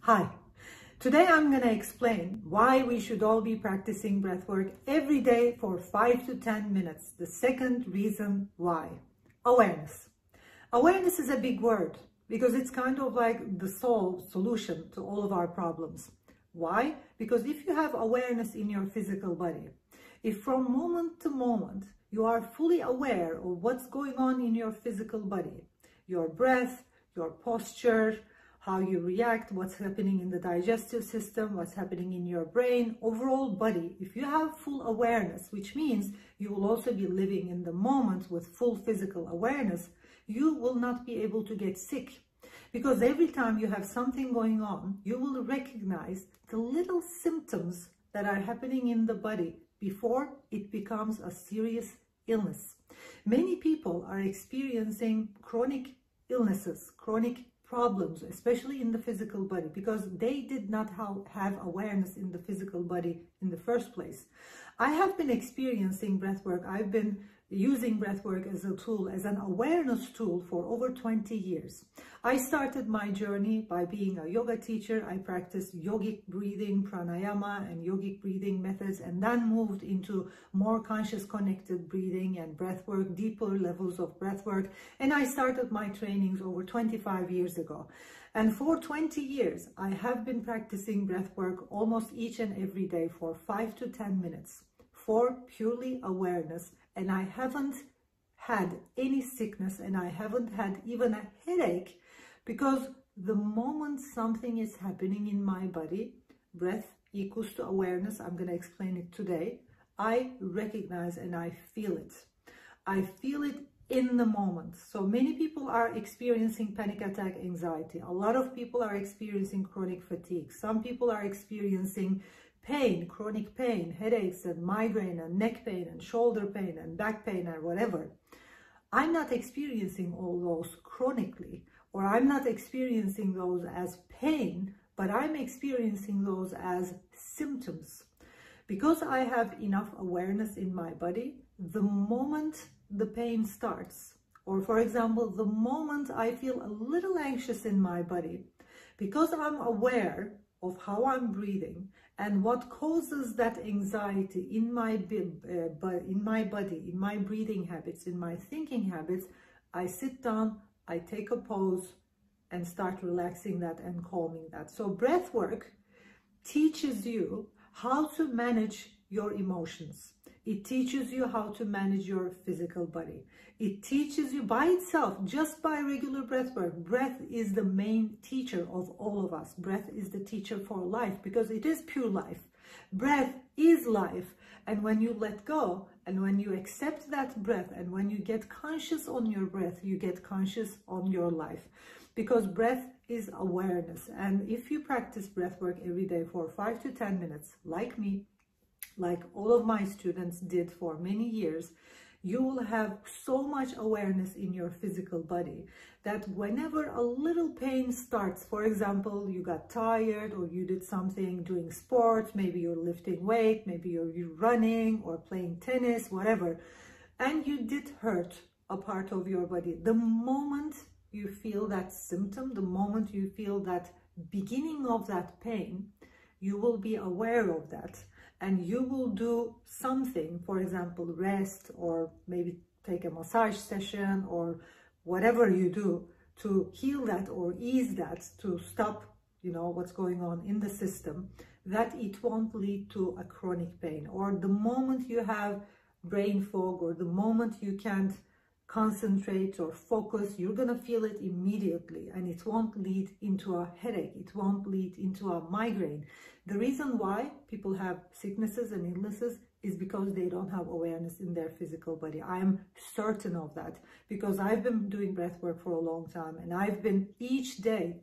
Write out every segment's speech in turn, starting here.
Hi, today I'm going to explain why we should all be practicing breathwork every day for 5 to 10 minutes. The second reason why. Awareness. Awareness is a big word because it's kind of like the solution to all of our problems. Why? Because if you have awareness in your physical body, if from moment to moment you are fully aware of what's going on in your physical body, your breath, your posture, how you react, what's happening in the digestive system, what's happening in your brain, overall body. If you have full awareness, which means you will also be living in the moment with full physical awareness, you will not be able to get sick. Because every time you have something going on, you will recognize the little symptoms that are happening in the body before it becomes a serious illness. Many people are experiencing chronic illnesses, chronic problems, especially in the physical body, because they did not have awareness in the physical body in the first place. I have been experiencing breathwork. I've been using breathwork as a tool, as an awareness tool for over 20 years. I started my journey by being a yoga teacher. I practiced yogic breathing, pranayama and yogic breathing methods, and then moved into more conscious connected breathing and breathwork, deeper levels of breathwork. And I started my trainings over 25 years ago. And for 20 years, I have been practicing breathwork almost each and every day for 5 to 10 minutes for purely awareness. And I haven't had any sickness, and I haven't had even a headache, because the moment something is happening in my body, breath equals to awareness, I'm going to explain it today, I recognize and I feel it. I feel it in the moment. So many people are experiencing panic attack anxiety. A lot of people are experiencing chronic fatigue. Some people are experiencing pain, chronic pain, headaches and migraine and neck pain and shoulder pain and back pain or whatever. I'm not experiencing all those chronically, or I'm not experiencing those as pain, but I'm experiencing those as symptoms. Because I have enough awareness in my body, the moment the pain starts, or for example, the moment I feel a little anxious in my body, because I'm aware of how I'm breathing and what causes that anxiety in my body, in my breathing habits, in my thinking habits, I sit down, I take a pause and start relaxing that and calming that. So breath work teaches you how to manage your emotions. It teaches you how to manage your physical body. It teaches you by itself, just by regular breath work. Breath is the main teacher of all of us. Breath is the teacher for life, because it is pure life. Breath is life. And when you let go, and when you accept that breath, and when you get conscious on your breath, you get conscious on your life. Because breath is awareness. And if you practice breath work every day for 5 to 10 minutes, like me, like all of my students did for many years, you will have so much awareness in your physical body that whenever a little pain starts, for example, you got tired or you did something doing sports, maybe you're lifting weight, maybe you're running or playing tennis, whatever, and you did hurt a part of your body, the moment you feel that symptom, the moment you feel that beginning of that pain, you will be aware of that. And you will do something, for example, rest, or maybe take a massage session, or whatever you do to heal that or ease that, to stop, what's going on in the system, that it won't lead to a chronic pain. Or the moment you have brain fog, or the moment you can't concentrate or focus, you're going to feel it immediately, and it won't lead into a headache. It won't lead into a migraine. The reason why people have sicknesses and illnesses is because they don't have awareness in their physical body. I am certain of that, because I've been doing breath work for a long time, and I've been each day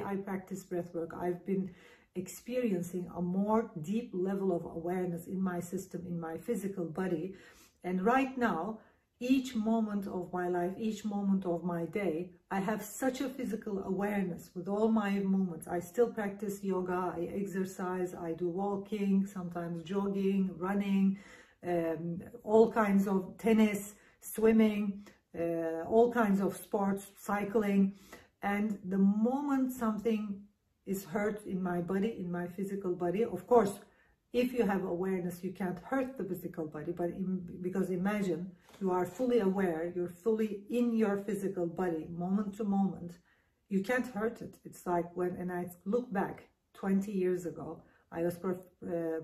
I practice breath work, I've been experiencing a more deep level of awareness in my system, in my physical body. And right now, each moment of my life, each moment of my day, I have such a physical awareness with all my movements. I still practice yoga, I exercise, I do walking, sometimes jogging, running, all kinds of tennis, swimming, all kinds of sports, cycling. And the moment something is hurt in my body, in my physical body. Of course, if you have awareness, you can't hurt the physical body, but because imagine you are fully aware, you're fully in your physical body, moment to moment, you can't hurt it. It's like and I look back 20 years ago, I was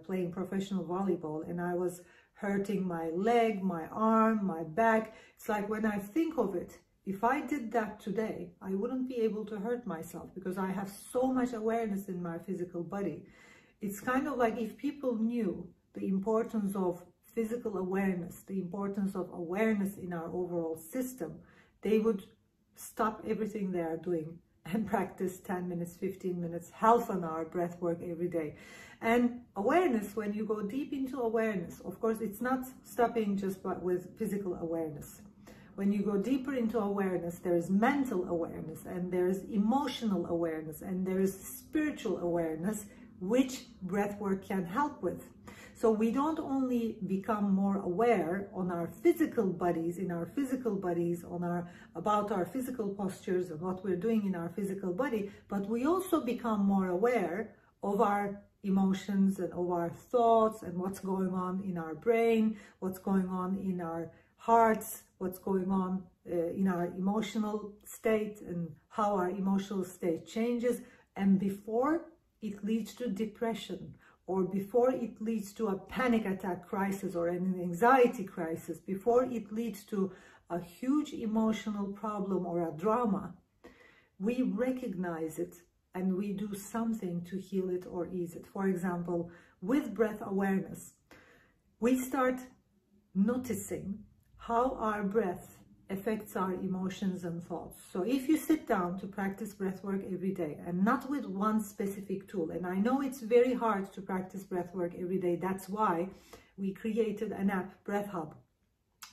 playing professional volleyball and I was hurting my leg, my arm, my back. It's like when I think of it, if I did that today, I wouldn't be able to hurt myself because I have so much awareness in my physical body. It's kind of like if people knew the importance of physical awareness, the importance of awareness in our overall system, they would stop everything they are doing and practice 10 minutes, 15 minutes, half an hour breath work every day. And awareness, when you go deep into awareness, of course, it's not stopping just with physical awareness. When you go deeper into awareness, there is mental awareness and there is emotional awareness and there is spiritual awareness, which breath work can help with. So we don't only become more aware on our physical bodies, about our physical postures and what we're doing in our physical body, but we also become more aware of our emotions and of our thoughts and what's going on in our brain, what's going on in our hearts, what's going on in our emotional state and how our emotional state changes. And before it leads to depression, or before it leads to a panic attack crisis or an anxiety crisis, before it leads to a huge emotional problem or a drama, we recognize it and we do something to heal it or ease it. For example, with breath awareness, we start noticing how our breath affects our emotions and thoughts. So if you sit down to practice breath work every day and not with one specific tool, and I know it's very hard to practice breath work every day, that's why we created an app, Breath Hub,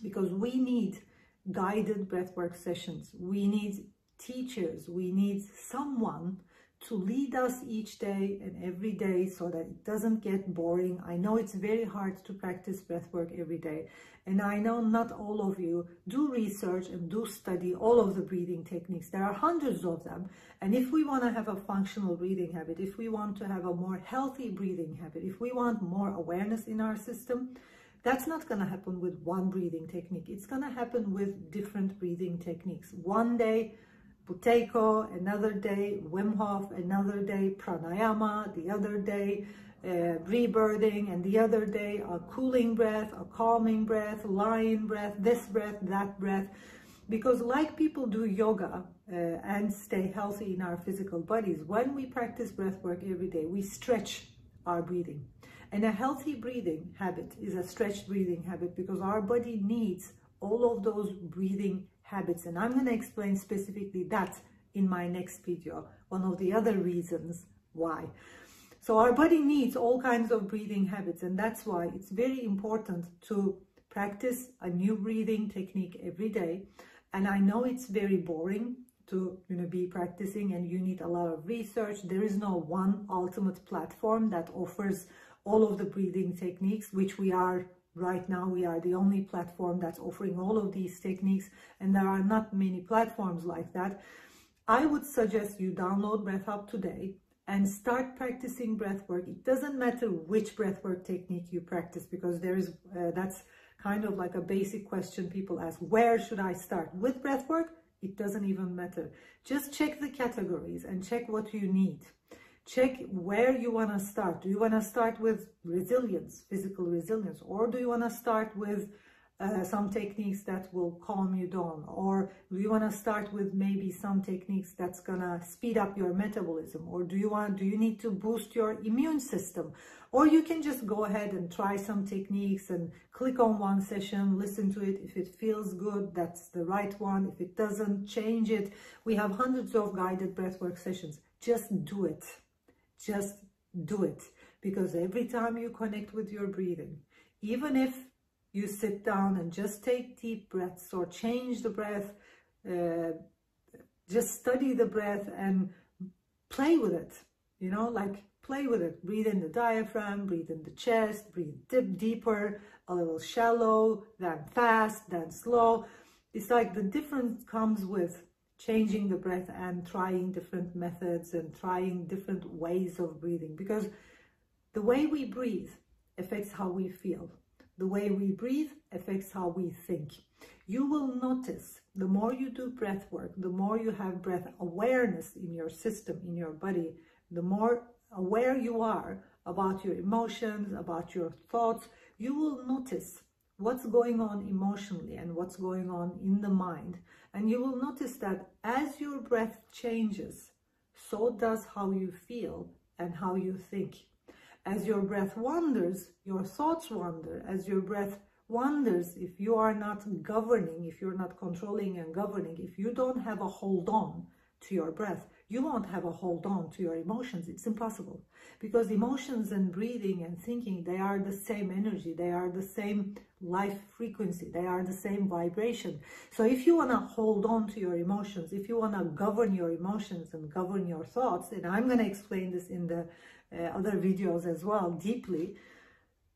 because we need guided breath work sessions. We need teachers. We need someone to lead us each day and every day so that it doesn't get boring. I know it's very hard to practice breathwork every day. And I know not all of you do research and do study all of the breathing techniques. There are hundreds of them. And if we want to have a functional breathing habit, if we want to have a more healthy breathing habit, if we want more awareness in our system, that's not going to happen with one breathing technique. It's going to happen with different breathing techniques. One day, Buteyko, another day Wim Hof, another day pranayama, the other day rebirthing, and the other day a cooling breath, a calming breath, lion breath, this breath, that breath. Because like people do yoga and stay healthy in our physical bodies, when we practice breath work every day, we stretch our breathing. And a healthy breathing habit is a stretched breathing habit because our body needs all of those breathing habits. And I'm going to explain specifically that in my next video, one of the other reasons why. So our body needs all kinds of breathing habits, and that's why it's very important to practice a new breathing technique every day. And I know it's very boring to be practicing, and you need a lot of research. There is no one ultimate platform that offers all of the breathing techniques, which we are right now. We are the only platform that's offering all of these techniques, and there are not many platforms like that. I would suggest you download Breath Hub today and start practicing breath work. It doesn't matter which breath work technique you practice, because there is that's kind of like a basic question people ask. Where should I start? With breath work, it doesn't even matter. Just check the categories and check what you need. Check where you want to start. Do you want to start with resilience, physical resilience, or do you want to start with some techniques that will calm you down, or do you want to start with maybe some techniques that's gonna speed up your metabolism, or do you need to boost your immune system? Or you can just go ahead and try some techniques and click on one session, listen to it. If it feels good, that's the right one. If it doesn't, change it. We have hundreds of guided breathwork sessions. Just do it. Just do it. Because every time you connect with your breathing, even if you sit down and just take deep breaths or change the breath, just study the breath and play with it, like play with it. Breathe in the diaphragm, breathe in the chest, breathe deeper, a little shallow, then fast, then slow. It's like the difference comes with changing the breath and trying different methods and trying different ways of breathing, because the way we breathe affects how we feel. The way we breathe affects how we think. You will notice the more you do breath work, the more you have breath awareness in your system, in your body, the more aware you are about your emotions, about your thoughts, you will notice what's going on emotionally and what's going on in the mind. And you will notice that as your breath changes, so does how you feel and how you think. As your breath wanders, your thoughts wander. As your breath wanders, if you are not governing, if you're not controlling and governing, if you don't have a hold on to your breath, you won't have a hold on to your emotions. It's impossible, because emotions and breathing and thinking, they are the same energy, they are the same life frequency, they are the same vibration. So if you want to hold on to your emotions, if you want to govern your emotions and govern your thoughts, and I'm going to explain this in the other videos as well deeply,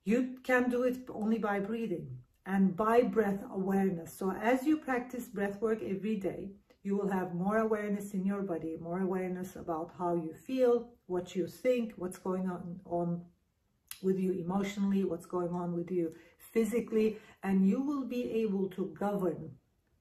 you can do it only by breathing and by breath awareness. So as you practice breath work every day, you will have more awareness in your body, more awareness about how you feel, what you think, what's going on with you emotionally, what's going on with you physically, and you will be able to govern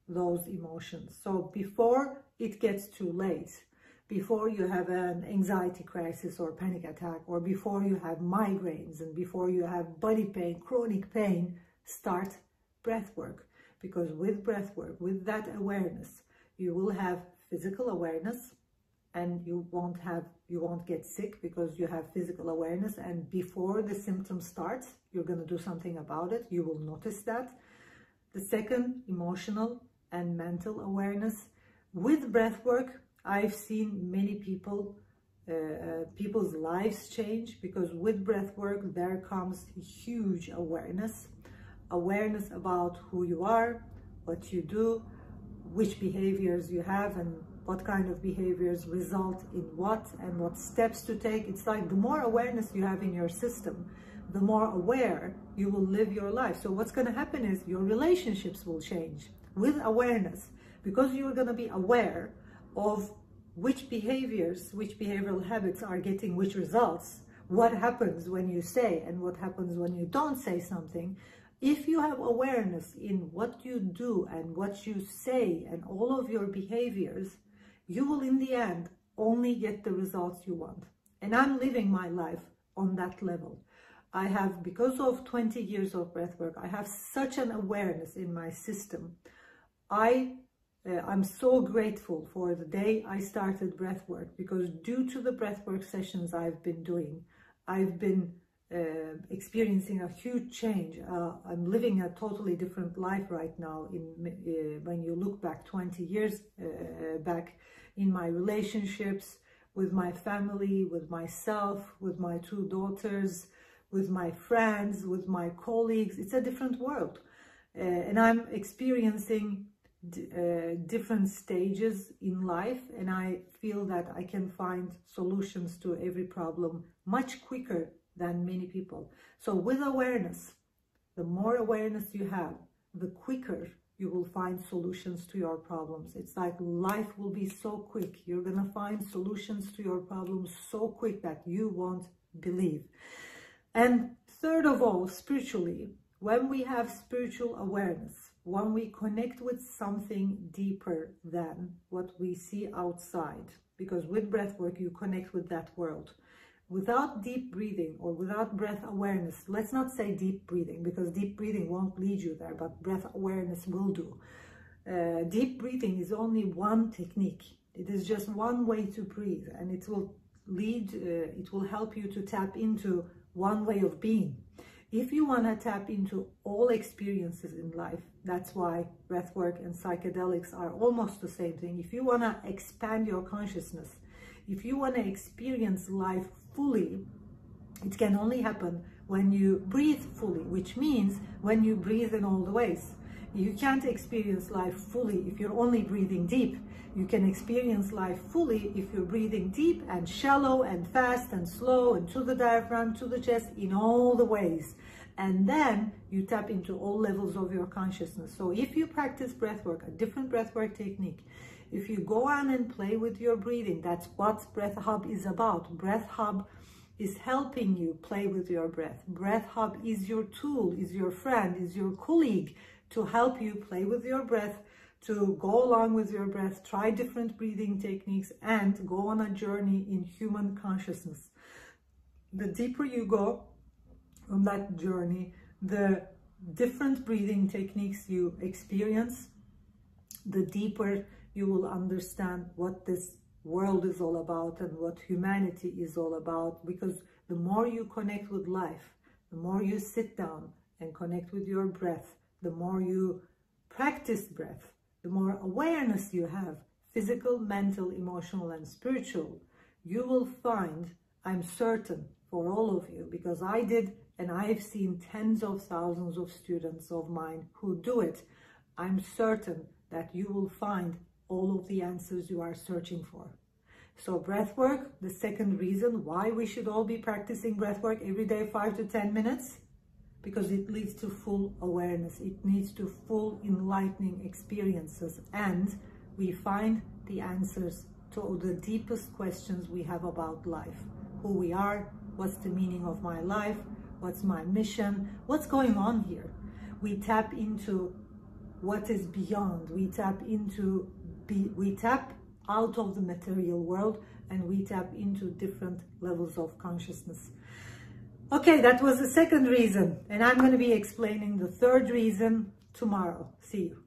those emotions. So before it gets too late, before you have an anxiety crisis or panic attack, or before you have migraines and before you have body pain, chronic pain, start breath work. Because with breath work, with that awareness, you will have physical awareness, and you won't get sick because you have physical awareness. And before the symptoms start, you're going to do something about it. You will notice that. The second, emotional and mental awareness. With breath work, I've seen many people's lives change, because with breath work there comes huge awareness about who you are, what you do, which behaviors you have, and what kind of behaviors result in what, and what steps to take. It's like the more awareness you have in your system, the more aware you will live your life. So what's going to happen is your relationships will change with awareness, because you're going to be aware of which behaviors, which behavioral habits are getting which results, what happens when you say and what happens when you don't say something. If you have awareness in what you do and what you say and all of your behaviors, you will in the end only get the results you want. And I'm living my life on that level. I have, because of 20 years of breathwork, I have such an awareness in my system. I'm so grateful for the day I started breathwork, because due to the breathwork sessions I've been doing, I've been experiencing a huge change. I'm living a totally different life right now. When you look back 20 years back, in my relationships, with my family, with myself, with my 2 daughters, with my friends, with my colleagues, it's a different world. And I'm experiencing different stages in life, and I feel that I can find solutions to every problem much quicker than many people. So with awareness, the more awareness you have, the quicker you will find solutions to your problems. It's like life will be so quick. You're gonna find solutions to your problems so quick that you won't believe. And third of all, spiritually, when we have spiritual awareness, when we connect with something deeper than what we see outside, because with breath work you connect with that world. Without deep breathing or without breath awareness, let's not say deep breathing, because deep breathing won't lead you there, but breath awareness will do. Deep breathing is only one technique. It is just one way to breathe, and it will help you to tap into one way of being. If you want to tap into all experiences in life, that's why breathwork and psychedelics are almost the same thing. If you want to expand your consciousness, if you want to experience life fully, it can only happen when you breathe fully, which means when you breathe in all the ways. You can't experience life fully if you're only breathing deep. You can experience life fully if you're breathing deep and shallow and fast and slow and to the diaphragm, to the chest, in all the ways. And then you tap into all levels of your consciousness. So if you practice breathwork, a different breathwork technique, If you go on and play with your breathing, that's what Breath Hub is about. Breath Hub is helping you play with your breath. Breath Hub is your tool, is your friend, is your colleague to help you play with your breath, to go along with your breath, try different breathing techniques, and go on a journey in human consciousness. The deeper you go on that journey, the different breathing techniques you experience, the deeper you will understand what this world is all about and what humanity is all about. Because the more you connect with life, the more you sit down and connect with your breath, the more you practice breath, the more awareness you have, physical, mental, emotional, and spiritual, you will find, I'm certain for all of you, because I did, and I've seen tens of thousands of students of mine who do it, I'm certain that you will find all of the answers you are searching for. So breathwork, the second reason why we should all be practicing breathwork every day, 5 to 10 minutes, because it leads to full awareness. It leads to full enlightening experiences, and we find the answers to the deepest questions we have about life. Who we are, what's the meaning of my life, what's my mission, what's going on here. We tap into what is beyond. We tap out of the material world, and we tap into different levels of consciousness. Okay, that was the second reason, and I'm going to be explaining the third reason tomorrow. See you.